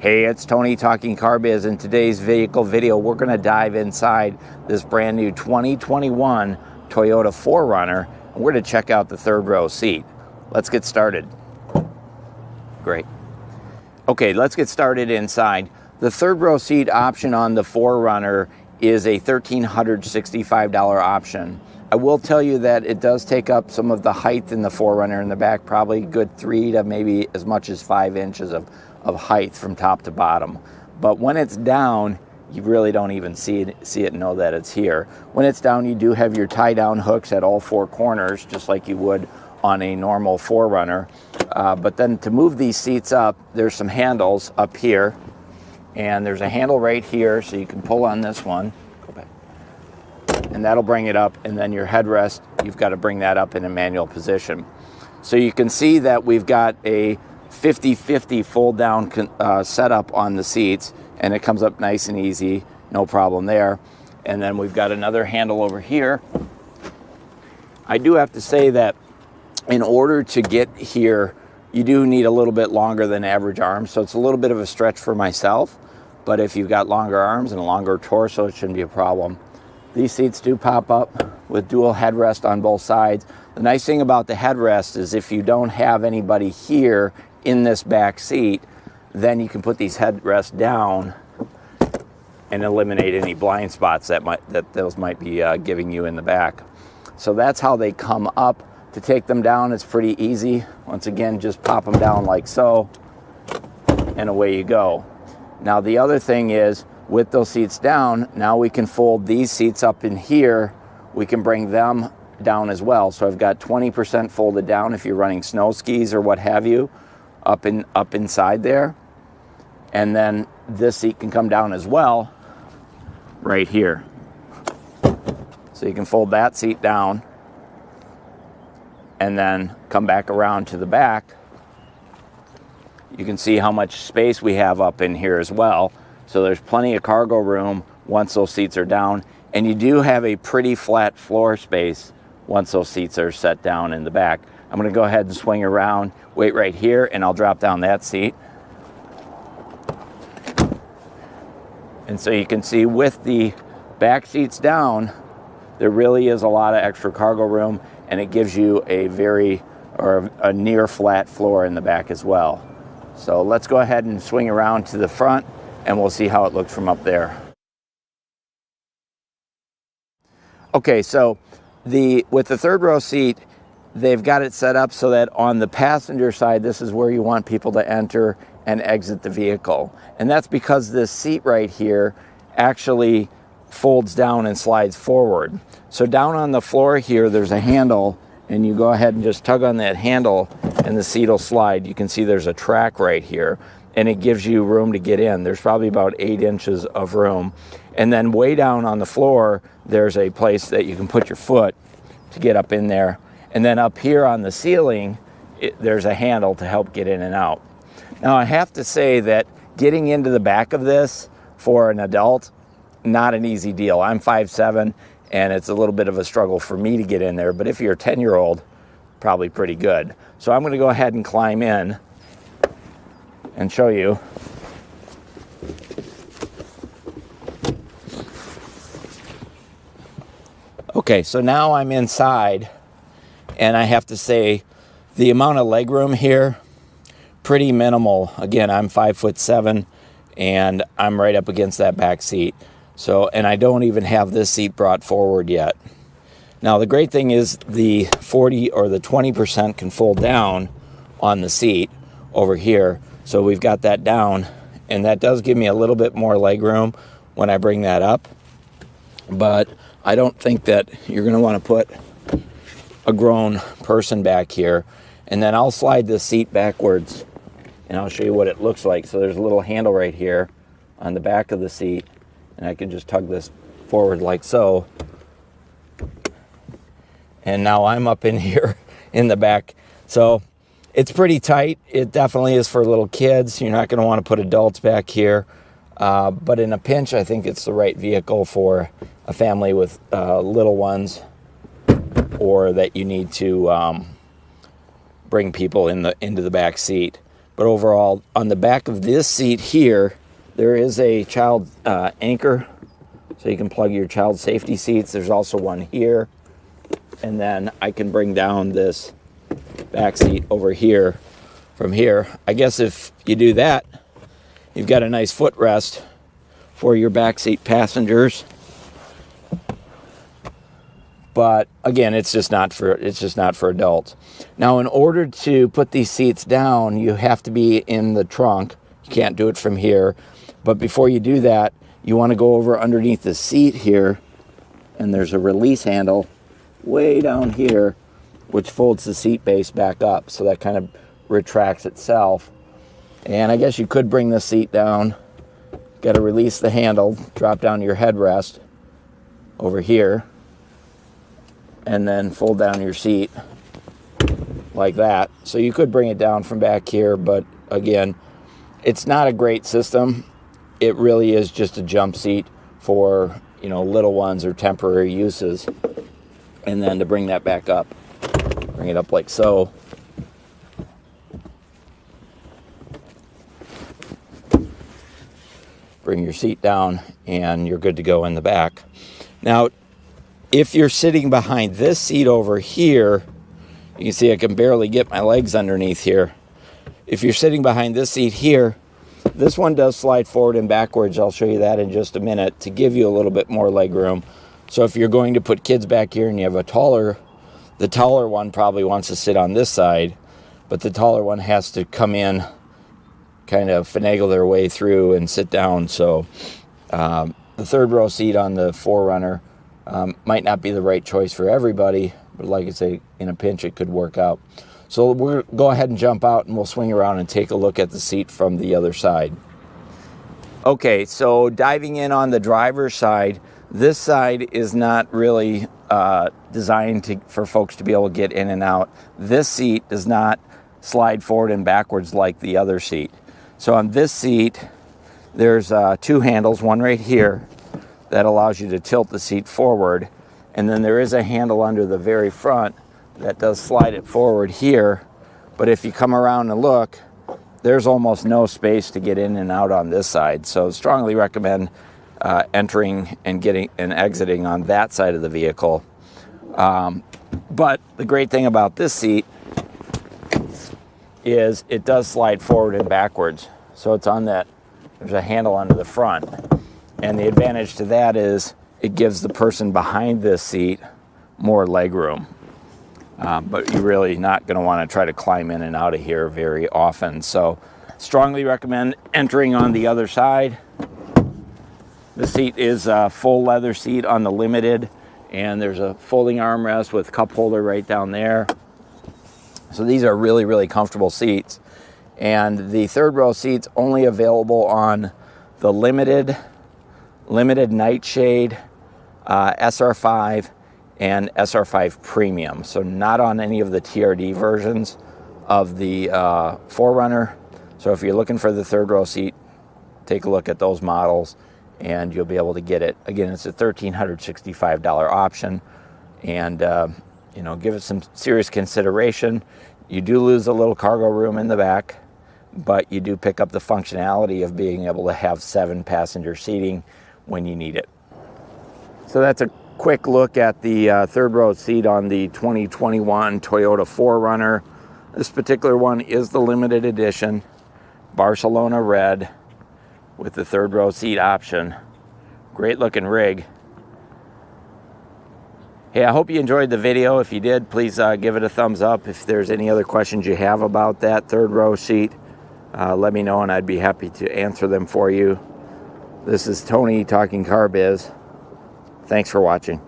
Hey, it's Tony talking Car Biz. In today's vehicle video, we're going to dive inside this brand new 2021 Toyota 4Runner. And we're going to check out the third row seat. Let's get started. Great. Okay, let's get started inside. The third row seat option on the 4Runner is a $1,365 option. I will tell you that it does take up some of the height in the 4Runner in the back, probably a good 3 to maybe as much as 5 inches of height from top to bottom. But when it's down, you really don't even see it and know that it's here. When it's down, you do have your tie down hooks at all four corners, just like you would on a normal 4Runner. But then to move these seats up, there's some handles up here, and there's a handle right here, so you can pull on this one. Go back. And that'll bring it up, and then your headrest, you've got to bring that up in a manual position. So you can see that we've got a 50-50 fold down setup on the seats, and it comes up nice and easy, no problem there. And then we've got another handle over here. I do have to say that in order to get here, you do need a little bit longer than average arms, so it's a little bit of a stretch for myself, but if you've got longer arms and a longer torso, it shouldn't be a problem. These seats do pop up with dual headrest on both sides. The nice thing about the headrest is if you don't have anybody here in this back seat, then you can put these headrests down and eliminate any blind spots that those might be giving you in the back. So that's how they come up. To take them down, it's pretty easy. Once again, just pop them down like so, and away you go. Now the other thing is, with those seats down, now we can fold these seats up in here. We can bring them down as well. So I've got 20% folded down if you're running snow skis or what have you, up inside there. And then this seat can come down as well right here. So you can fold that seat down and then come back around to the back. You can see how much space we have up in here as well. So there's plenty of cargo room once those seats are down, and you do have a pretty flat floor space once those seats are set down in the back. I'm going to go ahead and swing around, wait right here, and I'll drop down that seat. And so you can see with the back seats down, there really is a lot of extra cargo room, and it gives you a near flat floor in the back as well. So let's go ahead and swing around to the front, and we'll see how it looks from up there. Okay, so with the third row seat, they've got it set up so that on the passenger side, this is where you want people to enter and exit the vehicle. And that's because this seat right here actually folds down and slides forward. So down on the floor here, there's a handle, and you go ahead and just tug on that handle and the seat will slide. You can see there's a track right here, and it gives you room to get in. There's probably about 8 inches of room. And then way down on the floor, there's a place that you can put your foot to get up in there. And then up here on the ceiling, there's a handle to help get in and out. Now I have to say that getting into the back of this for an adult, not an easy deal. I'm 5'7", and it's a little bit of a struggle for me to get in there, but if you're a 10-year-old, probably pretty good. So I'm gonna go ahead and climb in and show you. Okay, so now I'm inside, and I have to say the amount of legroom here, pretty minimal. Again, I'm 5'7", and I'm right up against that back seat. So, and I don't even have this seat brought forward yet. Now the great thing is the 40 or the 20% can fold down on the seat over here. So we've got that down, and that does give me a little bit more leg room when I bring that up. But I don't think that you're going to want to put a grown person back here. And then I'll slide the seat backwards, and I'll show you what it looks like. So there's a little handle right here on the back of the seat, and I can just tug this forward like so. And now I'm up in here in the back. So it's pretty tight. It definitely is for little kids. You're not going to want to put adults back here. But in a pinch, I think it's the right vehicle for a family with little ones, or that you need to bring people into the back seat. But overall, on the back of this seat here, there is a child anchor, so you can plug your child safety seats. There's also one here. And then I can bring down this back seat over here from here. I guess if you do that, you've got a nice footrest for your back seat passengers. But again, it's just not for adults. Now, in order to put these seats down, you have to be in the trunk. You can't do it from here. But before you do that, you want to go over underneath the seat here, and there's a release handle way down here, which folds the seat base back up, so that kind of retracts itself. And I guess you could bring the seat down. Got to release the handle, drop down your headrest over here, and then fold down your seat like that. So you could bring it down from back here, but again, it's not a great system. It really is just a jump seat for, you know, little ones or temporary uses. And then to bring that back up, bring it up like so. Bring your seat down and you're good to go in the back. Now, if you're sitting behind this seat over here, you can see I can barely get my legs underneath here. If you're sitting behind this seat here, this one does slide forward and backwards. I'll show you that in just a minute to give you a little bit more leg room. So if you're going to put kids back here and you have the taller one probably wants to sit on this side, but the taller one has to come in, kind of finagle their way through and sit down. So the third row seat on the 4Runner might not be the right choice for everybody, but like I say, in a pinch it could work out. So we'll go ahead and jump out and we'll swing around and take a look at the seat from the other side. Okay, so diving in on the driver's side, this side is not really designed for folks to be able to get in and out. This seat does not slide forward and backwards like the other seat. So on this seat, there's two handles, one right here that allows you to tilt the seat forward. And then there is a handle under the very front that does slide it forward here. But if you come around and look, there's almost no space to get in and out on this side. So strongly recommend entering and getting and exiting on that side of the vehicle. But the great thing about this seat is it does slide forward and backwards. So it's on that, there's a handle under the front. And the advantage to that is it gives the person behind this seat more leg room. But you're really not going to want to try to climb in and out of here very often. So strongly recommend entering on the other side. The seat is a full leather seat on the Limited, and there's a folding armrest with cup holder right down there. So these are really, really comfortable seats. And the third row seats only available on the Limited Nightshade, SR5, and SR5 Premium. So not on any of the TRD versions of the 4Runner. So if you're looking for the third row seat, take a look at those models and you'll be able to get it. Again, it's a $1,365 option, and you know, give it some serious consideration. You do lose a little cargo room in the back, but you do pick up the functionality of being able to have 7 passenger seating when you need it. So that's a quick look at the third row seat on the 2021 Toyota 4Runner. This particular one is the limited edition, Barcelona red with the third row seat option. Great looking rig. Hey, I hope you enjoyed the video. If you did, please give it a thumbs up. If there's any other questions you have about that third row seat, let me know and I'd be happy to answer them for you. This is Tony talking car biz. Thanks for watching.